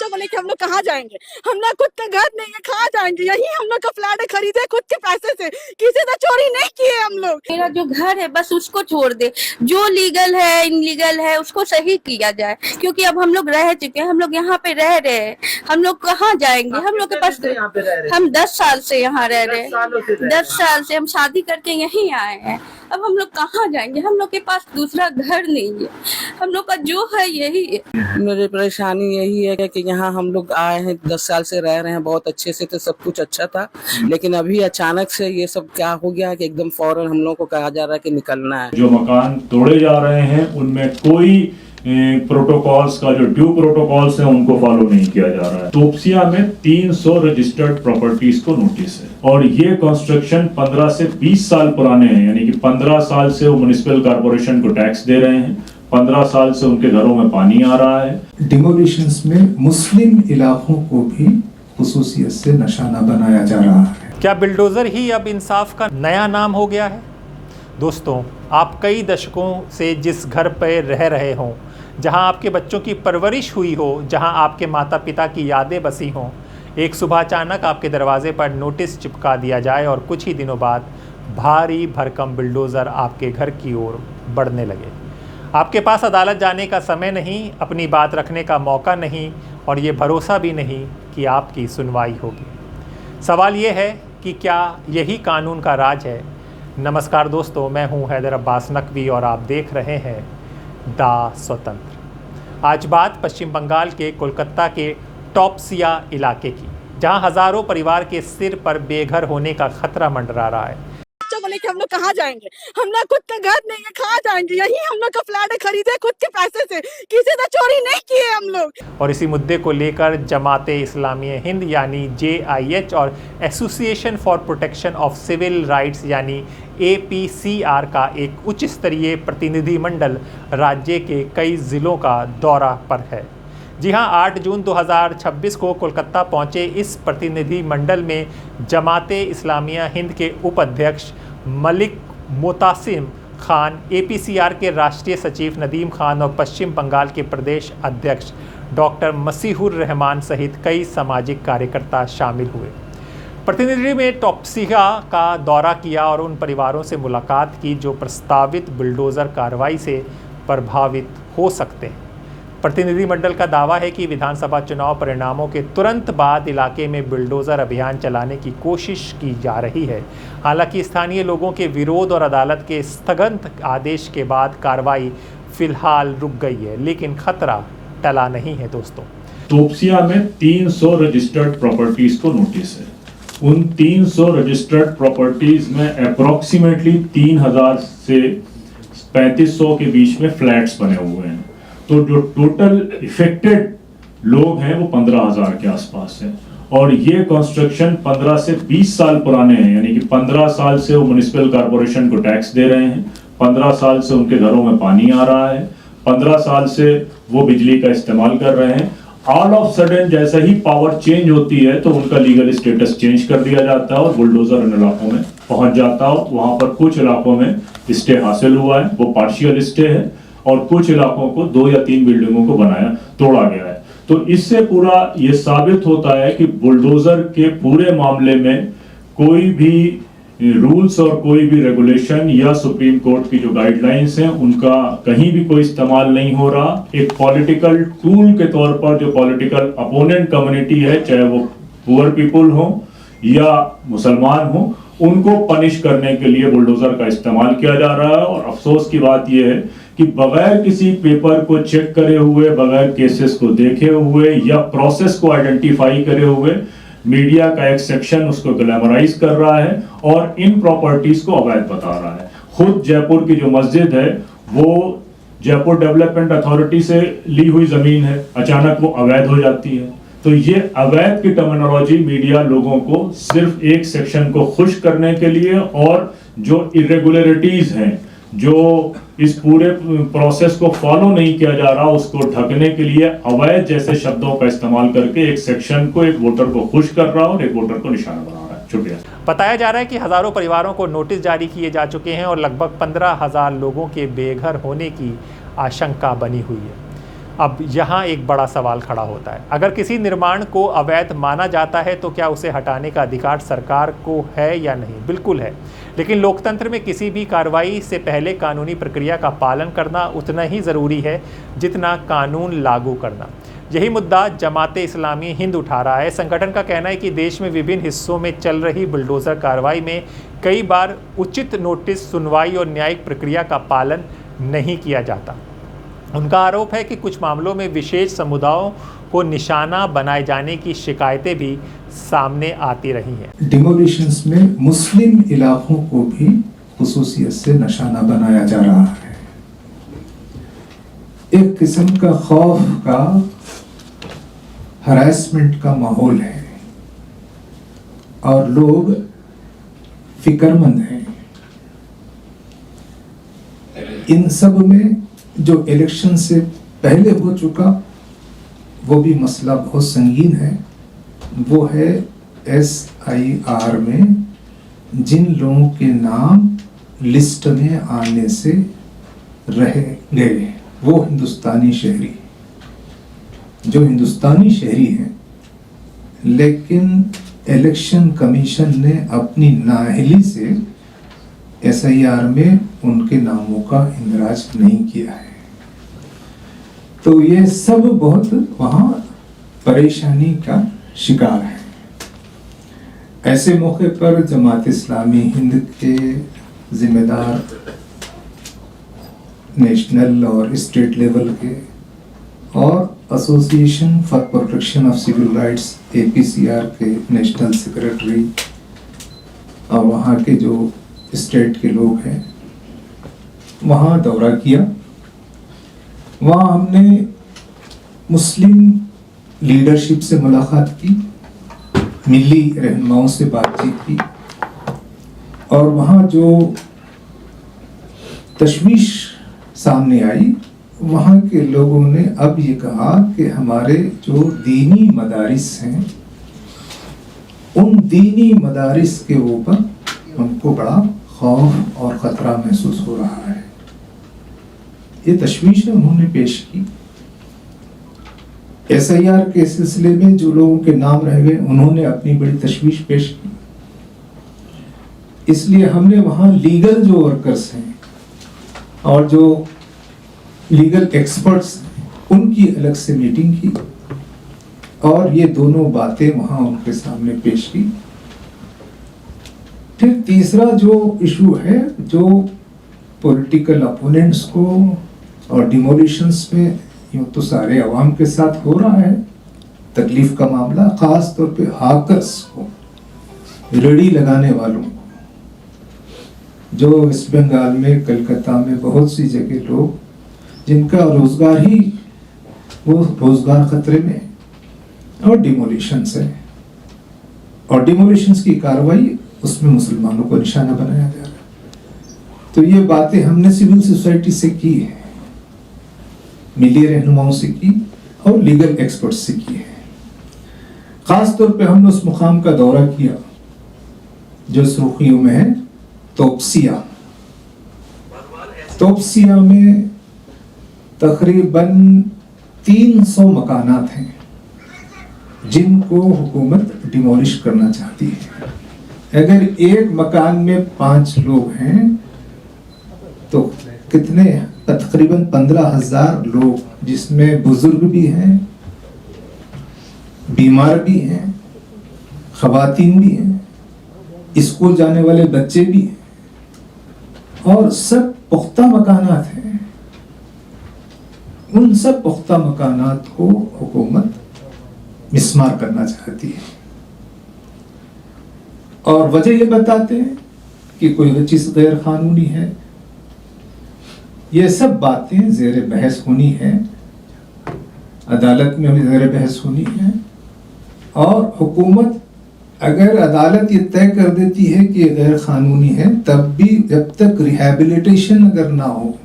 बच्चों को लेके हम लोग कहाँ जाएंगे? हम लोग खुद का घर नहीं है, कहाँ जाएंगे? यही हम लोग का फ्लैट है, खरीदे खुद के पैसे से, किसी से चोरी नहीं किए हम लोग। मेरा जो घर है बस उसको छोड़ दे, जो लीगल है इनलीगल है उसको सही किया जाए, क्योंकि अब हम लोग रह चुके हैं, हम लोग यहाँ पे रह रहे हैं, हम लोग कहाँ जाएंगे? हम लोग के पास हम 10 साल से यहाँ रह रहे हैं, 10 साल से हम शादी करके यहीं आए हैं। अब हम लोग कहाँ जाएंगे? हम लोग के पास दूसरा घर नहीं है, हम लोग का जो है यही है। मेरी परेशानी यही है कि यहाँ हम लोग आए हैं, 10 साल से रह रहे हैं, बहुत अच्छे से, तो सब कुछ अच्छा था, लेकिन अभी अचानक से ये सब क्या हो गया कि एकदम फौरन हम लोग को कहा जा रहा है कि निकलना है। जो मकान तोड़े जा रहे हैं उनमें कोई प्रोटोकॉल्स का जो ड्यू प्रोटोकॉल्स हैं उनको फॉलो नहीं किया जा रहा है। तोपसिया में 300 रजिस्टर्ड प्रॉपर्टीज को नोटिस है और ये कंस्ट्रक्शन 15 से 20 साल पुराने हैं, यानी कि 15 साल से वो म्युनिसिपल कॉर्पोरेशन को टैक्स दे रहे हैं, 15 साल से उनके घरों में पानी आ रहा है। डिमोलिशंस में मुस्लिम इलाकों को भी खुसूसियत से निशाना बनाया जा रहा है। क्या बिल्डोज़र ही अब इंसाफ का नया नाम हो गया है? दोस्तों, आप कई दशकों से जिस घर पर रह रहे हों, जहां आपके बच्चों की परवरिश हुई हो, जहां आपके माता पिता की यादें बसी हों, एक सुबह अचानक आपके दरवाजे पर नोटिस चिपका दिया जाए और कुछ ही दिनों बाद भारी भरकम बिल्डोज़र आपके घर की ओर बढ़ने लगे। आपके पास अदालत जाने का समय नहीं, अपनी बात रखने का मौका नहीं और ये भरोसा भी नहीं कि आपकी सुनवाई होगी। सवाल ये है कि क्या यही कानून का राज है? नमस्कार दोस्तों, मैं हूं हैदर अब्बास नकवी और आप देख रहे हैं द स्वतंत्र। आज बात पश्चिम बंगाल के कोलकाता के टॉपसिया इलाके की, जहां हज़ारों परिवार के सिर पर बेघर होने का खतरा मंडरा रहा है। बच्चों को लेके हम लोग कहाँ जाएंगे? हम लोग खुद का घर नहीं है, कहाँ जाएंगे? यही हम लोग का फ्लैट है, खरीदे खुद के पैसे से, किसी से चोरी नहीं किए हम लोग। और इसी मुद्दे को लेकर जमाते इस्लामी हिंद यानी JIH और association for protection of civil rights यानी APCR का एक उच्च स्तरीय प्रतिनिधिमंडल राज्य के कई ज़िलों का दौरा पर है। जी हां, 8 जून 2026 को कोलकाता पहुंचे इस प्रतिनिधिमंडल में जमाते इस्लामिया हिंद के उपाध्यक्ष मलिक मोतासिम खान, APCR के राष्ट्रीय सचिव नदीम खान और पश्चिम बंगाल के प्रदेश अध्यक्ष डॉक्टर मसीहुर रहमान सहित कई सामाजिक कार्यकर्ता शामिल हुए। प्रतिनिधि में टॉपसिया का दौरा किया और उन परिवारों से मुलाकात की जो प्रस्तावित बुलडोज़र कार्रवाई से प्रभावित हो सकते हैं। प्रतिनिधिमंडल का दावा है कि विधानसभा चुनाव परिणामों के तुरंत बाद इलाके में बुलडोज़र अभियान चलाने की कोशिश की जा रही है। हालांकि स्थानीय लोगों के विरोध और अदालत के स्थगन आदेश के बाद कार्रवाई फिलहाल रुक गई है, लेकिन खतरा टला नहीं है। दोस्तों, तोपसिया में 300 रजिस्टर्ड प्रॉपर्टीज को नोटिस है। उन 300 रजिस्टर्ड प्रॉपर्टीज में अप्रोक्सीमेटली 3000 से 3500 के बीच में फ्लैट्स बने हुए हैं। तो जो टोटल इफेक्टेड लोग हैं वो 15,000 के आसपास है और ये कंस्ट्रक्शन 15 से 20 साल पुराने हैं, यानी कि 15 साल से वो म्युनिसिपल कॉर्पोरेशन को टैक्स दे रहे हैं, 15 साल से उनके घरों में पानी आ रहा है, 15 साल से वो बिजली का इस्तेमाल कर रहे हैं। ऑल ऑफ सडन जैसे ही पावर चेंज होती है तो उनका लीगल स्टेटस चेंज कर दिया जाता है और बुलडोजर इन इलाकों में पहुंच जाता है। वहां पर कुछ इलाकों में स्टे हासिल हुआ है, वो पार्शियल स्टे है, और कुछ इलाकों को 2 या 3 बिल्डिंगों को तोड़ा गया है। तो इससे पूरा ये साबित होता है कि बुलडोजर के पूरे मामले में कोई भी रूल्स और कोई भी रेगुलेशन या सुप्रीम कोर्ट की जो गाइडलाइंस हैं उनका कहीं भी कोई इस्तेमाल नहीं हो रहा। एक पॉलिटिकल टूल के तौर पर जो पॉलिटिकल अपोनेंट कम्युनिटी है, चाहे वो पुअर पीपुल हो या मुसलमान हो, उनको पनिश करने के लिए बुलडोजर का इस्तेमाल किया जा रहा है। और अफसोस की बात यह है कि बगैर किसी पेपर को चेक करे हुए, बगैर केसेस को देखे हुए या प्रोसेस को आइडेंटिफाई करे हुए मीडिया का एक सेक्शन उसको ग्लैमराइज कर रहा है और इन प्रॉपर्टीज को अवैध बता रहा है। खुद जयपुर की जो मस्जिद है वो जयपुर डेवलपमेंट अथॉरिटी से ली हुई जमीन है, अचानक वो अवैध हो जाती है। तो ये अवैध की टर्मिनोलॉजी मीडिया लोगों को सिर्फ एक सेक्शन को खुश करने के लिए और जो इरेगुलरिटीज हैं, जो इस पूरे प्रोसेस को फॉलो नहीं किया जा रहा, उसको ढकने के लिए अवैध जैसे शब्दों का इस्तेमाल करके एक सेक्शन को, एक वोटर को खुश कर रहा है और एक वोटर को निशाना बना रहा है। शुक्रिया। बताया जा रहा है कि हज़ारों परिवारों को नोटिस जारी किए जा चुके हैं और लगभग 15,000 लोगों के बेघर होने की आशंका बनी हुई है। अब यहाँ एक बड़ा सवाल खड़ा होता है, अगर किसी निर्माण को अवैध माना जाता है तो क्या उसे हटाने का अधिकार सरकार को है या नहीं? बिल्कुल है, लेकिन लोकतंत्र में किसी भी कार्रवाई से पहले कानूनी प्रक्रिया का पालन करना उतना ही ज़रूरी है जितना कानून लागू करना। यही मुद्दा जमाते इस्लामी हिंद उठा रहा है। संगठन का कहना है कि देश में विभिन्न हिस्सों में चल रही बुलडोज़र कार्रवाई में कई बार उचित नोटिस, सुनवाई और न्यायिक प्रक्रिया का पालन नहीं किया जाता। उनका आरोप है कि कुछ मामलों में विशेष समुदायों को निशाना बनाए जाने की शिकायतें भी सामने आती रही हैं। डिमोलिशंस में मुस्लिम इलाकों को भी खुसूसियत से निशाना बनाया जा रहा है। एक किस्म का खौफ का, हरासमेंट का माहौल है और लोग फिक्रमंद हैं। इन सब में जो इलेक्शन से पहले हो चुका वो भी मसला बहुत संगीन है। वो है SIR में जिन लोगों के नाम लिस्ट में आने से रह गए, वो हिंदुस्तानी शहरी, जो हिंदुस्तानी शहरी हैं, लेकिन इलेक्शन कमीशन ने अपनी नाअहली से SIR में उनके नामों का इंदराज नहीं किया है। तो ये सब बहुत वहाँ परेशानी का शिकार है। ऐसे मौके पर जमात इस्लामी हिंद के जिम्मेदार नेशनल और स्टेट लेवल के और association for protection of civil rights APCR के नेशनल सेक्रेटरी और वहाँ के जो स्टेट के लोग हैं, वहाँ दौरा किया। वहाँ हमने मुस्लिम लीडरशिप से मुलाकात की, मिली रहनुमाओं से बातचीत की और वहाँ जो तशवीश सामने आई, वहाँ के लोगों ने अब ये कहा कि हमारे जो दीनी मदारिस हैं, उन दीनी मदारिस के ऊपर उनको बड़ा खौफ और ख़तरा महसूस हो रहा है। ये तशवीश उन्होंने पेश की। SIR के सिलसिले में जो लोगों के नाम रह गए, उन्होंने अपनी बड़ी तशवीश पेश की। इसलिए हमने वहाँ लीगल जो वर्कर्स हैं और जो लीगल एक्सपर्ट्स हैं, उनकी अलग से मीटिंग की और ये दोनों बातें वहाँ उनके सामने पेश की। फिर तीसरा जो इशू है, जो पॉलिटिकल अपोनेंट्स को और डिमोलिशंस में यूँ तो सारे अवाम के साथ हो रहा है, तकलीफ का मामला, ख़ास तौर पे हाकर्स को, रेडी लगाने वालों को, जो वेस्ट बंगाल में, कलकत्ता में बहुत सी जगह लोग जिनका रोज़गार ही, वो रोज़गार ख़तरे में है और डिमोलिशंस है और डिमोलिशंस की कार्रवाई, उसमें मुसलमानों को निशाना बनाया जा रहा है। तो ये बातें हमने सिविल सोसाइटी से की है, मिली रहनुमाओं से की और लीगल एक्सपर्ट से की है। खास तौर पे हमने उस मुकाम का दौरा किया जो सुर्खियों में है, तोपसिया। तोपसिया में तकरीबन 300 मकानात हैं जिनको हुकूमत डिमोलिश करना चाहती है। अगर एक मकान में 5 लोग हैं तो कितने, तकरीबन 15,000 लोग, जिसमें बुजुर्ग भी हैं, बीमार भी हैं, खवातीन भी हैं, स्कूल जाने वाले बच्चे भी हैं और सब पुख्ता मकानात हैं। उन सब पुख्ता मकानात को हुकूमत मिस्मार करना चाहती है और वजह ये बताते हैं कि कोई चीज़ गैर कानूनी है। ये सब बातें ज़ेर बहस होनी है, अदालत में भी ज़ेर बहस होनी है और हुकूमत अगर अदालत ये तय कर देती है कि गैर कानूनी है, तब भी जब तक रिहैबिलिटेशन अगर ना हो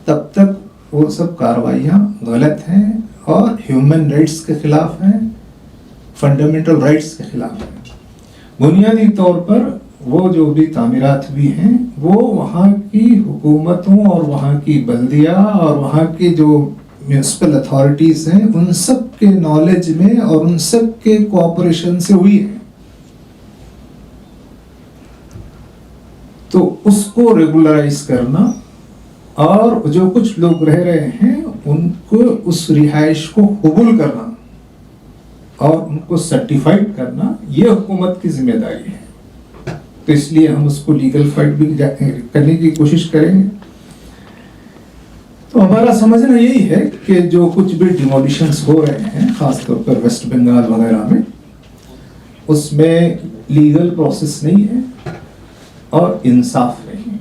तब तक वो सब कार्रवाइयाँ गलत हैं और ह्यूमन राइट्स के खिलाफ हैं, फंडामेंटल राइट्स के खिलाफ हैं। बुनियादी तौर पर वो जो भी तामीरात भी हैं, वो वहाँ की हुकूमतों और वहाँ की बल्दिया और वहाँ के जो म्यूनिसिपल अथॉरिटीज हैं उन सब के नॉलेज में और उन सब के कोऑपरेशन से हुई है। तो उसको रेगुलराइज करना और जो कुछ लोग रह रहे हैं उनको उस रिहाइश को कबूल करना और उनको सर्टिफाइड करना, ये हुकूमत की जिम्मेदारी है। तो इसलिए हम उसको लीगल फाइट भी करने की कोशिश करेंगे। तो हमारा समझना यही है कि जो कुछ भी डिमोलिशंस हो रहे हैं खासतौर पर वेस्ट बंगाल वगैरह में, उसमें लीगल प्रोसेस नहीं है और इंसाफ नहीं है।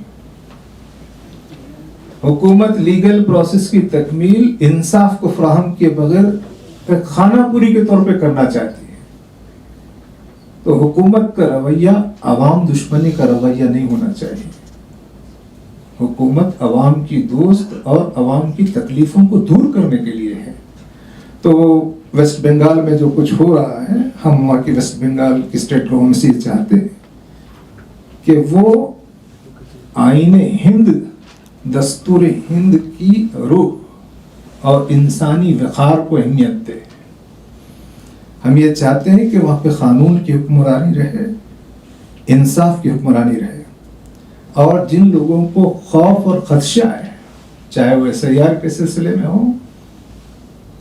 हुकूमत लीगल प्रोसेस की तकमील इंसाफ को फराहम किए बगैर खानापुरी के तौर पे करना चाहती है। तो हुकूमत का रवैया अवाम दुश्मनी का रवैया नहीं होना चाहिए। हुकूमत अवाम की दोस्त और अवाम की तकलीफों को दूर करने के लिए है। तो वेस्ट बंगाल में जो कुछ हो रहा है, हम वहाँ की वेस्ट बंगाल की स्टेट गवर्नमेंट से चाहते हैं कि वो आईने हिंद, दस्तूर हिंद की रूह और इंसानी वक़ार को अहमियत दे। हम ये चाहते हैं कि वहाँ पे कानून की हुक्मरानी रहे, इंसाफ की हुक्मरानी रहे, और जिन लोगों को खौफ और खदशा है, चाहे वो SIR के सिलसिले में हो,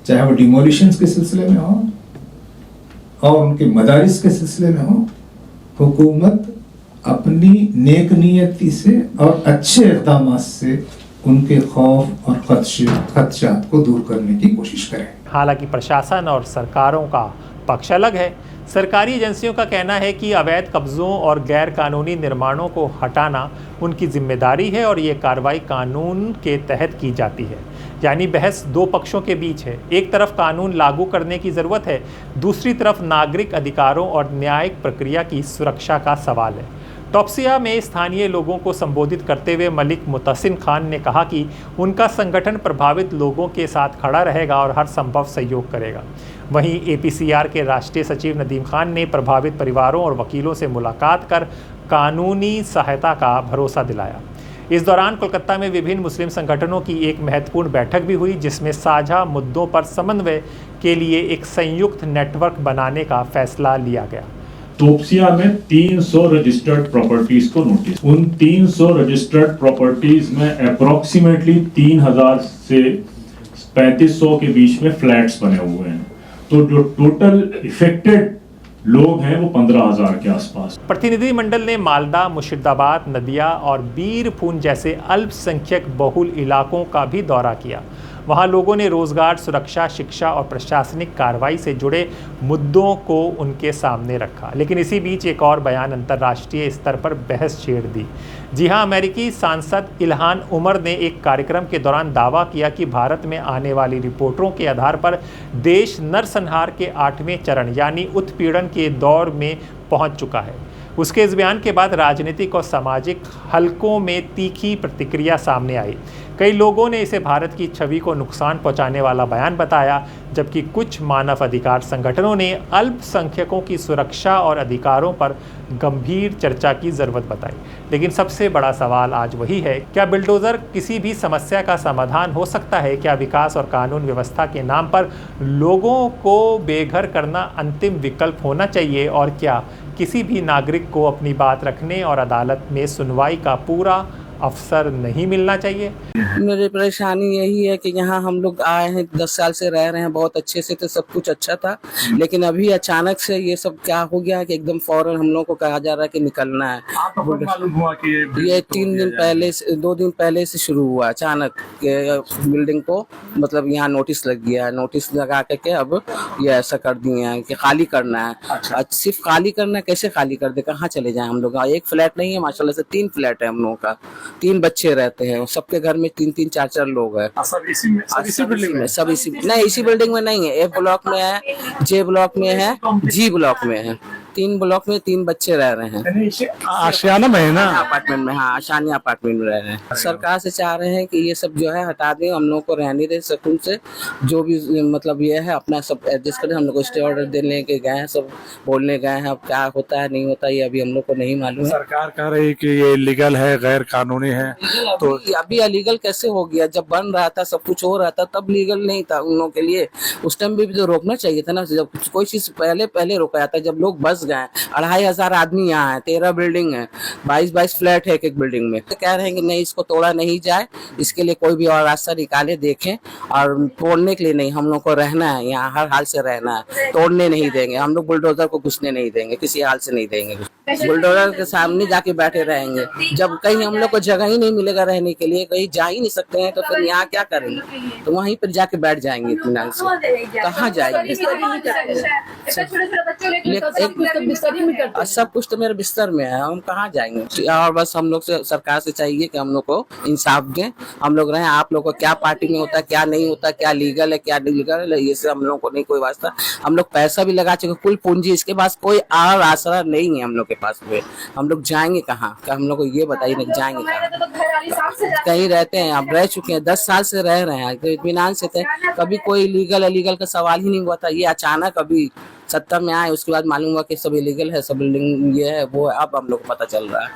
चाहे वो डिमोलिशंस के सिलसिले में हो और उनके मदारिस के सिलसिले में हो, हुकूमत अपनी नेक नियति से और अच्छे इक़दाम से उनके खौफ और खदशात को दूर करने की कोशिश करें। हालांकि प्रशासन और सरकारों का पक्ष अलग है। सरकारी एजेंसियों का कहना है कि अवैध कब्ज़ों और गैर कानूनी निर्माणों को हटाना उनकी जिम्मेदारी है और ये कार्रवाई कानून के तहत की जाती है। यानी बहस दो पक्षों के बीच है। एक तरफ कानून लागू करने की ज़रूरत है, दूसरी तरफ नागरिक अधिकारों और न्यायिक प्रक्रिया की सुरक्षा का सवाल है। टॉप्सिया में स्थानीय लोगों को संबोधित करते हुए मलिक मुतसिन खान ने कहा कि उनका संगठन प्रभावित लोगों के साथ खड़ा रहेगा और हर संभव सहयोग करेगा। वहीं APCR के राष्ट्रीय सचिव नदीम खान ने प्रभावित परिवारों और वकीलों से मुलाकात कर कानूनी सहायता का भरोसा दिलाया। इस दौरान कोलकाता में विभिन्न मुस्लिम संगठनों की एक महत्वपूर्ण बैठक भी हुई, जिसमें साझा मुद्दों पर समन्वय के लिए एक संयुक्त नेटवर्क बनाने का फैसला लिया गया। तोपसिया में 300 रजिस्टर्ड प्रॉपर्टीज को नोटिस। उन 300 रजिस्टर्ड प्रॉपर्टीज में अप्रोक्सीमेटली 3000 से 3500 के बीच में फ्लैट्स बने हुए हैं। तो जो टोटल इफेक्टेड लोग हैं वो 15,000 के आसपास। प्रतिनिधिमंडल ने मालदा, मुर्शिदाबाद, नदिया और बीरभूम जैसे अल्पसंख्यक बहुल इलाकों का भी दौरा किया। वहाँ लोगों ने रोजगार, सुरक्षा, शिक्षा और प्रशासनिक कार्रवाई से जुड़े मुद्दों को उनके सामने रखा। लेकिन इसी बीच एक और बयान अंतर्राष्ट्रीय स्तर पर बहस छेड़ दी। जी हाँ, अमेरिकी सांसद इल्हान उमर ने एक कार्यक्रम के दौरान दावा किया कि भारत में आने वाली रिपोर्टों के आधार पर देश नरसंहार के 8वें चरण यानी उत्पीड़न के दौर में पहुँच चुका है। उसके इस बयान के बाद राजनीतिक और सामाजिक हलकों में तीखी प्रतिक्रिया सामने आई। कई लोगों ने इसे भारत की छवि को नुकसान पहुंचाने वाला बयान बताया, जबकि कुछ मानव अधिकार संगठनों ने अल्पसंख्यकों की सुरक्षा और अधिकारों पर गंभीर चर्चा की ज़रूरत बताई। लेकिन सबसे बड़ा सवाल आज वही है, क्या बिल्डोज़र किसी भी समस्या का समाधान हो सकता है? क्या विकास और कानून व्यवस्था के नाम पर लोगों को बेघर करना अंतिम विकल्प होना चाहिए? और क्या किसी भी नागरिक को अपनी बात रखने और अदालत में सुनवाई का पूरा अवसर नहीं मिलना चाहिए? मेरी परेशानी यही है कि यहाँ हम लोग आए हैं, 10 साल से रह रहे हैं, बहुत अच्छे से, तो सब कुछ अच्छा था। लेकिन अभी अचानक से ये सब क्या हो गया कि एकदम फौरन हम लोग को कहा जा रहा है कि निकलना है। आपको कब मालूम हुआ कि ये 3 दिन पहले से, 2 दिन पहले से शुरू हुआ अचानक के बिल्डिंग को, मतलब यहाँ नोटिस लग गया है। नोटिस लगा के अब ये ऐसा कर दिए हैं कि खाली करना है। अच्छा, सिर्फ खाली करना है, कैसे खाली कर दे, कहाँ चले जाए हम लोग? एक फ्लैट नहीं है, माशाल्लाह से 3 फ्लैट है हम लोगों का, 3 बच्चे रहते हैं, सबके घर में 3-3, 4-4 लोग हैं। सब इसी बिल्डिंग में? सब इसी नहीं, इसी बिल्डिंग में नहीं है। A ब्लॉक में है, J ब्लॉक में है, G ब्लॉक में है, 3 ब्लॉक में 3 बच्चे रह रहे हैं यानी इसे आशियाना में है ना। अपार्टमेंट में। हाँ, आशानी अपार्टमेंट में रह रहे हैं। सरकार से चाह रहे हैं कि ये सब जो है हटा दें, हम लोग को रहने दें सुकून से। जो भी मतलब ये है अपना सब एडजस्ट करें। हम लोग को स्टे ऑर्डर देने के गए हैं, सब बोलने गए हैं। अब क्या होता है नहीं होता ये अभी हम लोग को नहीं मालूम है। सरकार कह रही है कि ये इलीगल है, गैर कानूनी है। तो अभी अलीगल कैसे हो गया? जब बन रहा था, सब कुछ हो रहा था, तब लीगल नहीं था उन लोगों के लिए। उस टाइम भी तो रोकना चाहिए था ना। जब कोई चीज पहले रोका जाता है। जब लोग बस गए, 2500 आदमी यहाँ है, 13 बिल्डिंग है, 22 फ्लैट है एक बिल्डिंग में। तो कह रहे हैं कि नहीं, इसको तोड़ा नहीं जाए, इसके लिए कोई भी और रास्ता निकाले, देखें। और तोड़ने के लिए नहीं, हम लोग को रहना है यहाँ, हर हाल से रहना है। तोड़ने नहीं देंगे हम लोग, बुलडोजर को घुसने नहीं देंगे, किसी हाल से नहीं देंगे। बुलडोजर के सामने जाके बैठे रहेंगे। जब कहीं हम लोग को जगह ही नहीं मिलेगा रहने के लिए, कहीं जा ही नहीं सकते हैं, तो फिर यहाँ क्या करेंगे? तो वहीं पर जाके बैठ जाएंगे इत्मीनान से। कहाँ जाएंगे? सब कुछ तो मेरे बिस्तर में है, हम कहाँ जाएंगे? और बस हम लोग से, सरकार से चाहिए कि हम लोग को इंसाफ दें, हम लोग रहें। आप लोग को क्या पार्टी में होता है, क्या नहीं होता, क्या लीगल है, क्या इलीगल है, ये से हम लोग को नहीं कोई वास्ता। हम लोग पैसा भी लगा चुके, कुल पूंजी, इसके पास कोई और आसरा नहीं है हम लोग के पास में। हम लोग जाएंगे कहाँ? क्या हम लोग को ये बताइए ना, जाएंगे कहाँ? कहीं रहते हैं, अब रह चुके हैं, 10 साल से रह रहे हैं, तो इत्मीनान से थे। कभी कोई लीगल इलीगल का सवाल ही नहीं हुआ था। ये अचानक अभी सत्ता में आए, उसके बाद मालूम हुआ कि सब इलीगल है, सब बिल्डिंग ये है वो है। अब हम लोग को पता चल रहा है।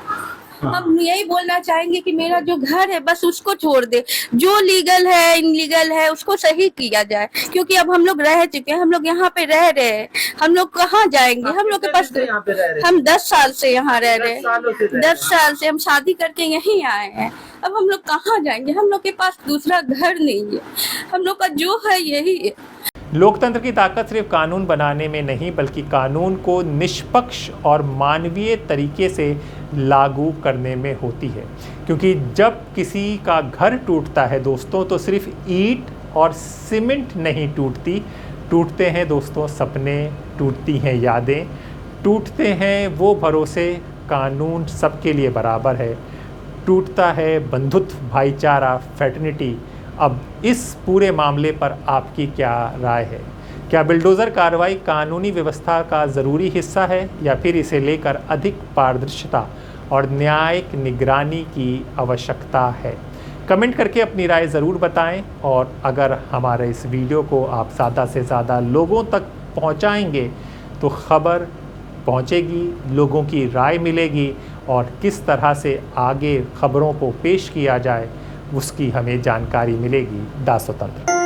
हम यही बोलना चाहेंगे कि मेरा जो घर है बस उसको छोड़ दे। जो लीगल है इनलीगल है उसको सही किया जाए, क्योंकि अब हम लोग रह चुके हैं, हम लोग यहाँ पे रह रहे हैं। हम लोग कहाँ जाएंगे? हम लोग के पास हम 10 साल से यहाँ रह रहे हैं। 10 साल से हम शादी करके यहीं आए हैं। अब हम लोग कहाँ जाएंगे? हम लोग के पास दूसरा घर नहीं है। हम लोग का जो है यही है। लोकतंत्र की ताकत सिर्फ कानून बनाने में नहीं, बल्कि कानून को निष्पक्ष और मानवीय तरीके से लागू करने में होती है। क्योंकि जब किसी का घर टूटता है दोस्तों, तो सिर्फ ईंट और सीमेंट नहीं टूटती, टूटते हैं दोस्तों सपने, टूटती हैं यादें, टूटते हैं वो भरोसे। कानून सबके लिए बराबर है, टूटता है बंधुत्व, भाईचारा, फ्रेटर्निटी। अब इस पूरे मामले पर आपकी क्या राय है? क्या बुलडोज़र कार्रवाई कानूनी व्यवस्था का ज़रूरी हिस्सा है, या फिर इसे लेकर अधिक पारदर्शिता और न्यायिक निगरानी की आवश्यकता है? कमेंट करके अपनी राय ज़रूर बताएं। और अगर हमारे इस वीडियो को आप ज़्यादा से ज़्यादा लोगों तक पहुंचाएंगे तो खबर पहुंचेगी, लोगों की राय मिलेगी, और किस तरह से आगे खबरों को पेश किया जाए उसकी हमें जानकारी मिलेगी। दासोतंत्र।